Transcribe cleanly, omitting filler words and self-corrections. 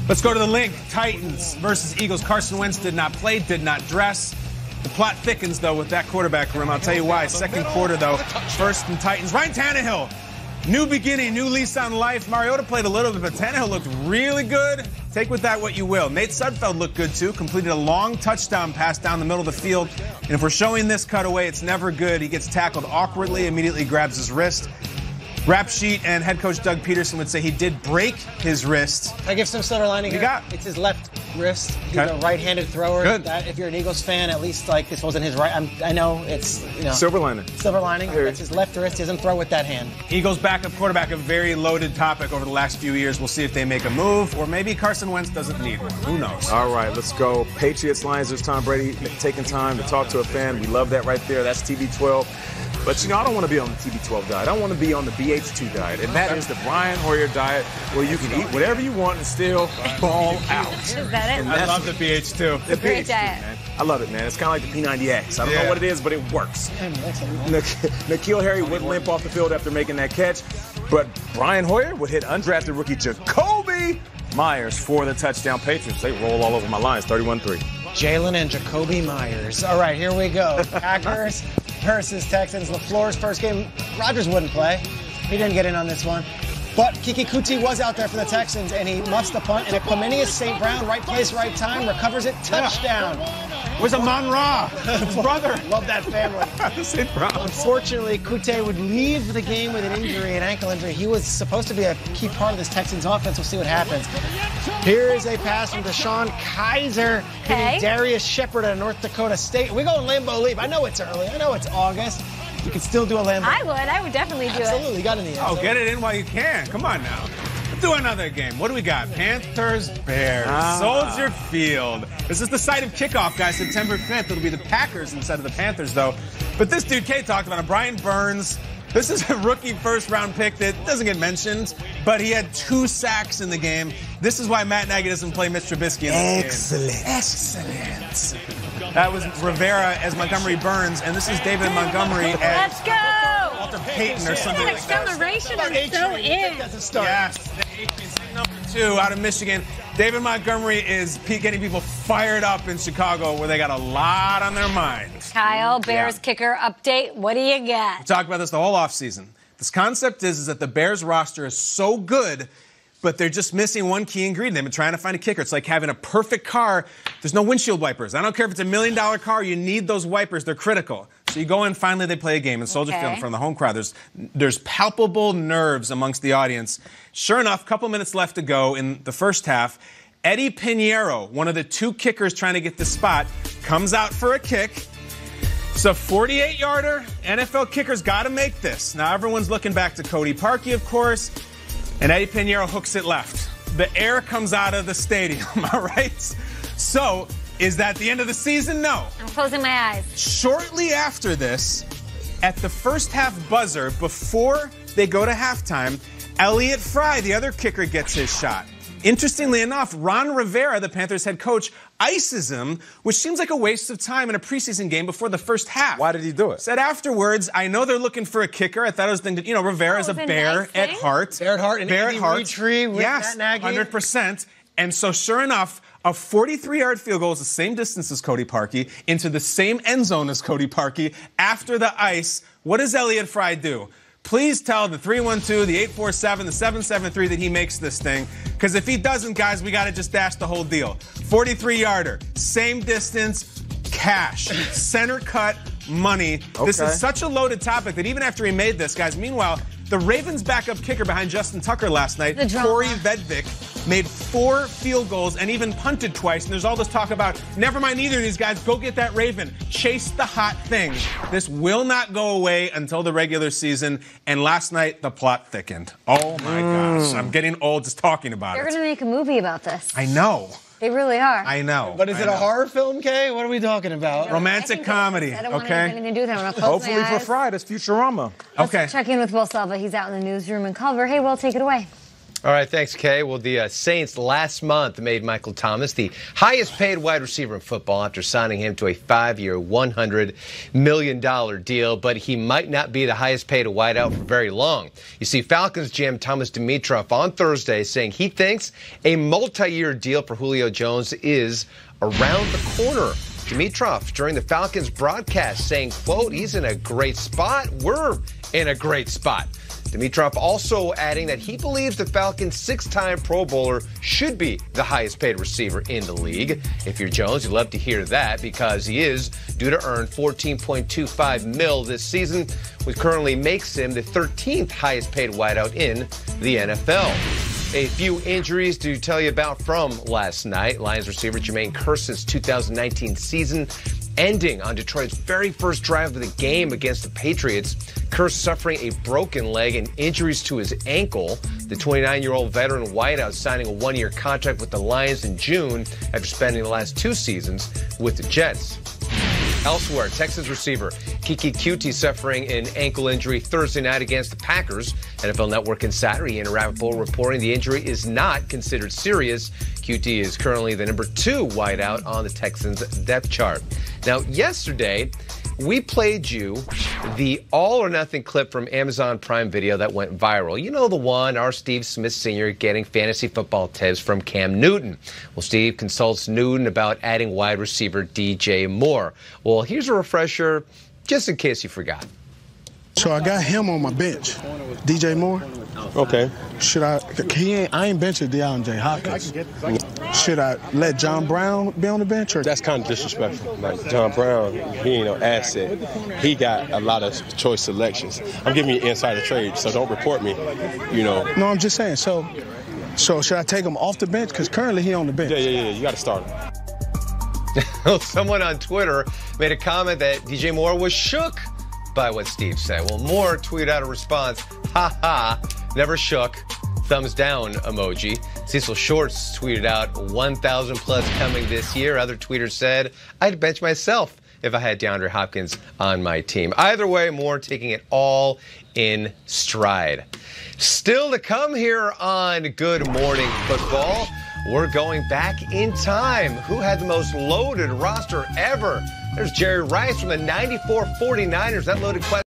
Let's go to the link. Titans versus Eagles. Carson Wentz did not play, did not dress. The plot thickens, though, with that quarterback room. I'll tell you why. Second quarter, though, first and Titans. Ryan Tannehill, new beginning, new lease on life. Mariota played a little bit, but Tannehill looked really good. Take with that what you will. Nate Sudfeld looked good, too. Completed a long touchdown pass down the middle of the field. And if we're showing this cutaway, it's never good. He gets tackled awkwardly, immediately grabs his wrist. Rap sheet and head coach Doug Peterson would say he did break his wrist. I give some silver lining here. Got? It's his left wrist. He's a right-handed thrower. Good. That, if you're an Eagles fan, at least like this wasn't his right. I know it's silver lining. Silver lining. It's his left wrist. He doesn't throw with that hand. Eagles backup quarterback, a very loaded topic over the last few years. We'll see if they make a move, or maybe Carson Wentz doesn't need one. Who knows? All right, let's go. Patriots, Lions. There's Tom Brady taking time to talk to a fan. We love that right there. That's TB12. But, I don't want to be on the TB12 diet. I want to be on the BH2 diet, and that is the Brian Hoyer diet, where you can eat whatever you want and still ball out. Is that it? I love the BH2. The Great BH2, diet. man. I love it, man. It's kind of like the P90X. I don't know what it is, but it works. N'Keal Harry would limp off the field after making that catch, but Brian Hoyer would hit undrafted rookie Jakobi Meyers for the touchdown. Patriots, they roll all over my lines, 31-3. Jalen and Jakobi Meyers. All right, here we go. Packers versus Texans. LaFleur's first game, Rodgers wouldn't play. He didn't get in on this one. But Kiki Kuti was out there for the Texans, and he muffs the punt. And Equanimeous St. Brown, right place, right time, recovers it, touchdown. Where's Amon Ra? His brother. Love that family. St. Brown. Unfortunately, Kuti would leave the game with an injury, an ankle injury. He was supposed to be a key part of this Texans offense. We'll see what happens. Here is a pass from Deshaun Kaiser hitting Darius Shepard at North Dakota State. We're going Lambeau Leap. I know it's early. I know it's August. You can still do a Lambeau. I would definitely do it. Absolutely, got in the end. Oh, get it in while you can. Come on now. Let's do another game. What do we got? Panthers, Bears, Soldier Field. This is the site of kickoff, guys, September 5th. It'll be the Packers instead of the Panthers, though. But this dude, Kate talked about him, Brian Burns. This is a rookie first-round pick that doesn't get mentioned, but he had 2 sacks in the game. This is why Matt Nagy doesn't play Mitch Trubisky in this game. Excellent. That was Rivera as Montgomery Burns, and this is David Montgomery as Let's go! Walter Payton or something That like that. acceleration is so in. Yes, number 2 out of Michigan. David Montgomery is getting people fired up in Chicago, where they got a lot on their minds. Kyle, Bears kicker update. What do you got? We talked about this the whole offseason. This concept is that the Bears roster is so good, but they're just missing one key ingredient. They've been trying to find a kicker. It's like having a perfect car. There's no windshield wipers. I don't care if it's $1 million car. You need those wipers. They're critical. So you go in, finally they play a game in Soldier Field in front of the home crowd. There's palpable nerves amongst the audience. Sure enough, a couple minutes left to go in the first half. Eddie Pinheiro, one of the 2 kickers trying to get the spot, comes out for a kick. It's a 48-yarder. NFL kickers got to make this. Now everyone's looking back to Cody Parkey, of course, and Eddie Pinheiro hooks it left. The air comes out of the stadium, all right? So, is that the end of the season? No. I'm closing my eyes. Shortly after this, at the first half buzzer, before they go to halftime, Elliott Fry, the other kicker, gets his shot. Interestingly enough, Ron Rivera, the Panthers head coach, ices him, which seems like a waste of time in a preseason game before the first half. Why did he do it? Said afterwards, I know they're looking for a kicker. I thought it was thinking, Rivera's a Bear at heart. Bear at heart and Bear at heart. Retree with yes, Matt Nagy. 100%. And so sure enough, a 43-yard field goal is the same distance as Cody Parkey, into the same end zone as Cody Parkey. After the ice, what does Elliott Fry do? Please tell the 312, the 847, the 773 that he makes this thing. Because if he doesn't, guys, we got to just dash the whole deal. 43-yarder, same distance, cash, center cut, money. Okay. This is such a loaded topic that even after he made this, guys, meanwhile, the Ravens' backup kicker behind Justin Tucker last night, Corey Vedvik, made 4 field goals and even punted twice. And there's all this talk about, never mind either of these guys, go get that Raven. Chase the hot thing. This will not go away until the regular season. And last night, the plot thickened. Oh, my gosh. I'm getting old just talking about They're going to make a movie about this. I know. They really are. I know. But is it a horror film, Kay? What are we talking about? Romantic comedy. I don't want okay. anything to do with that. I'm gonna close Hopefully my eyes. for Friday, it's Futurama. Okay. Let's check in with Will Selva. He's out in the newsroom in Culver. Hey, Will, take it away. All right, thanks, Kay. Well, the Saints last month made Michael Thomas the highest-paid wide receiver in football after signing him to a 5-year, $100 million deal, but he might not be the highest-paid wideout for very long. You see, Falcons GM Thomas Dimitroff on Thursday saying he thinks a multi-year deal for Julio Jones is around the corner. Dimitroff during the Falcons broadcast saying, quote, he's in a great spot. We're in a great spot. Dimitroff also adding that he believes the Falcons' 6-time Pro Bowler should be the highest-paid receiver in the league. If you're Jones, you'd love to hear that because he is due to earn $14.25 million this season, which currently makes him the 13th highest-paid wideout in the NFL. A few injuries to tell you about from last night. Lions receiver Jermaine Kerson's 2019 season ending on Detroit's very first drive of the game against the Patriots. Kearse suffering a broken leg and injuries to his ankle. The 29-year-old veteran wideout signing a 1-year contract with the Lions in June after spending the last 2 seasons with the Jets. Elsewhere, Texans receiver Keke Coutee suffering an ankle injury Thursday night against the Packers. NFL Network Insider Ian Rappaport reporting the injury is not considered serious. Coutee is currently the number 2 wideout on the Texans depth chart. Now, yesterday, we played you the all-or-nothing clip from Amazon Prime Video that went viral. You know the one, our Steve Smith Sr. getting fantasy football tips from Cam Newton. Well, Steve consults Newton about adding wide receiver DJ Moore. Well, here's a refresher, just in case you forgot. So I got him on my bench, DJ Moore. Okay. Should I ain't benching DeAndre Hopkins. Should I let John Brown be on the bench? Or? That's kind of disrespectful. Like, John Brown, he ain't no asset. He got a lot of choice selections. I'm giving you insider trade, so don't report me, you know. No, I'm just saying. So should I take him off the bench? Because currently he on the bench. Yeah. You got to start him. Someone on Twitter made a comment that DJ Moore was shook by what Steve said. Well, Moore tweeted out a response, ha ha, never shook, thumbs down emoji. Cecil Shorts tweeted out 1,000 plus coming this year. Other tweeters said, I'd bench myself if I had DeAndre Hopkins on my team. Either way, Moore taking it all in stride. Still to come here on Good Morning Football, we're going back in time. Who had the most loaded roster ever? There's Jerry Rice from the 94 49ers. That loaded question.